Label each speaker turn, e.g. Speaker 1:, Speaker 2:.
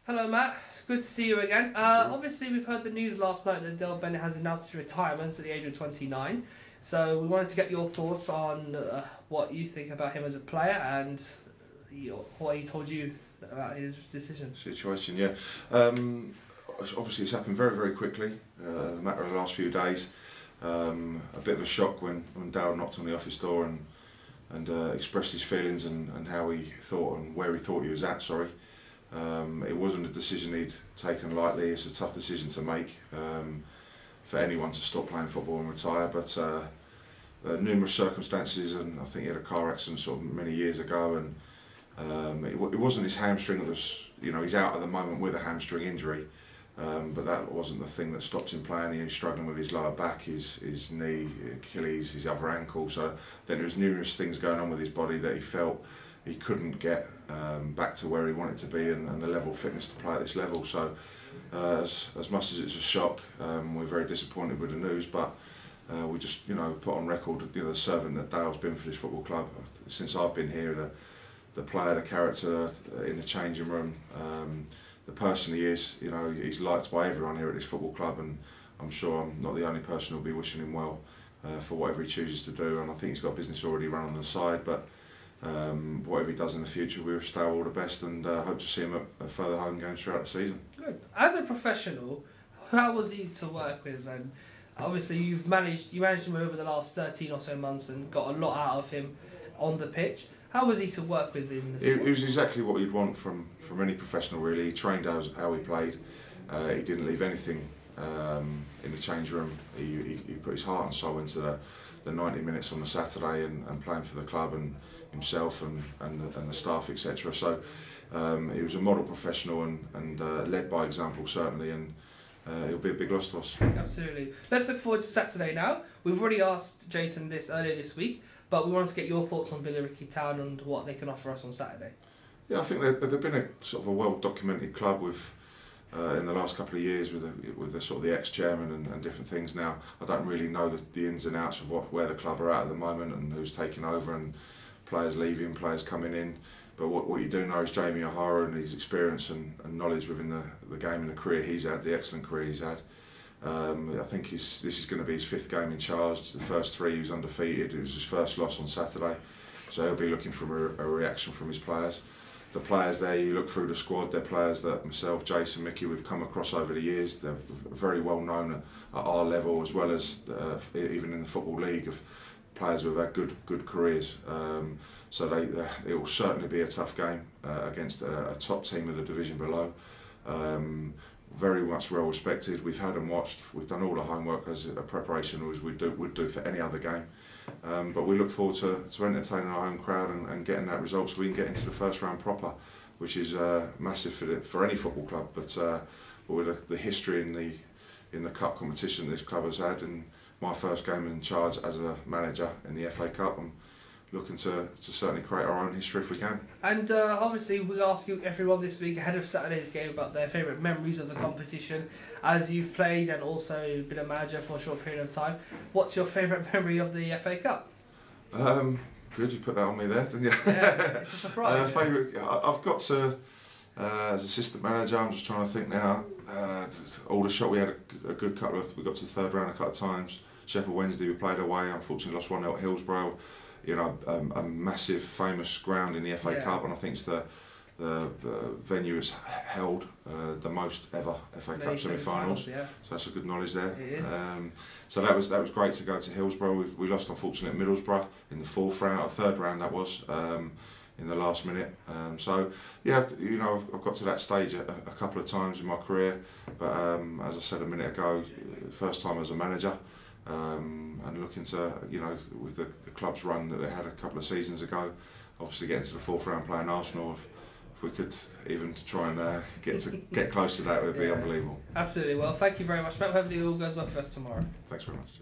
Speaker 1: Hello Matt, good to see you again. Obviously we've heard the news last night that Del Bennett has announced his retirement at the age of 29. So we wanted to get your thoughts on what you think about him as a player and what he told you about his decision.
Speaker 2: Situation, yeah. Obviously it's happened very, very quickly, a matter of the last few days. A bit of a shock when Dale knocked on the office door and expressed his feelings and how he thought and where he thought he was at, sorry. It wasn't a decision he'd taken lightly. It's a tough decision to make for anyone to stop playing football and retire, but numerous circumstances, and I think he had a car accident sort of many years ago, and it wasn't his hamstring that was, he's out at the moment with a hamstring injury, but that wasn't the thing that stopped him playing. He was struggling with his lower back, his knee, Achilles, his other ankle, so then there was numerous things going on with his body that he felt he couldn't get back to where he wanted to be and the level of fitness to play at this level. So as much as it's a shock, we're very disappointed with the news, but we just put on record the servant that Dale's been for this football club since I've been here, the player, the character in the changing room, the person he is. He's liked by everyone here at this football club, and I'm sure I'm not the only person who'll be wishing him well for whatever he chooses to do, and I think he's got business already run on the side, but whatever he does in the future, we wish Dale all the best, and hope to see him at further home games throughout the season.
Speaker 1: Good. As a professional, how was he to work with? And obviously you managed him over the last 13 or so months and got a lot out of him on the pitch. How was he to work with in the sport?
Speaker 2: He was exactly what you'd want from any professional, really. He trained how he played. He didn't leave anything in the change room. He put his heart and soul into the 90 minutes on the Saturday and playing for the club and himself and the staff, etc. So he was a model professional and led by example, certainly, and he'll be a big loss to us.
Speaker 1: Absolutely. Let's look forward to Saturday now. We've already asked Jason this earlier this week, but we wanted to get your thoughts on Billericay Town and what they can offer us on Saturday.
Speaker 2: Yeah, I think they've been a sort of a well-documented club with in the last couple of years with the sort of the ex-chairman and different things. Now, I don't really know the ins and outs of where the club are at the moment and who's taking over and players leaving, players coming in. But what you do know is Jamie O'Hara and his experience and knowledge within the game and the career he's had, the excellent career he's had. I think this is going to be his 5th game in charge. The first 3 he was undefeated. It was his first loss on Saturday, so he'll be looking for a reaction from his players. The players there, you look through the squad, they're players that myself, Jason, Mickey, we've come across over the years. They're very well known at our level, as well as even in the Football League, of players who've had good careers. So it will certainly be a tough game against a top team of the division below. Very much well respected. We've had and watched. We've done all the homework as a preparation as we would do for any other game. But we look forward to entertaining our home crowd and getting that result so we can get into the first round proper, which is massive for any football club. But with the history in the cup competition this club has had, and my first game in charge as a manager in the FA Cup, I'm looking to certainly create our own history if we can.
Speaker 1: And obviously we'll ask everyone this week ahead of Saturday's game about their favourite memories of the competition, as you've played and also been a manager for a short period of time. What's your favourite memory of the FA Cup?
Speaker 2: Good, you put that on me there, didn't you?
Speaker 1: Yeah, it's a surprise.
Speaker 2: Favourite, I've got to, as assistant manager, I'm just trying to think now, Aldershot, we had a good couple of, we got to the 3rd round a couple of times. Sheffield Wednesday, we played away, unfortunately lost 1-0 at Hillsborough. A massive famous ground in the FA Cup, and I think it's the venue has held the most ever FA Cup semi-finals. Yeah. So that's a good knowledge there.
Speaker 1: It is.
Speaker 2: So that was great to go to Hillsborough. We lost unfortunately at Middlesbrough in the 4th round, or 3rd round that was, in the last minute. So yeah, I've got to that stage a couple of times in my career, but as I said a minute ago, first time as a manager. And looking to, with the club's run that they had a couple of seasons ago, obviously getting to the 4th round playing Arsenal, if we could even try and get close to that, it would be unbelievable.
Speaker 1: Absolutely. Well, thank you very much, Matt. Hopefully it all goes well for us tomorrow.
Speaker 2: Thanks very much.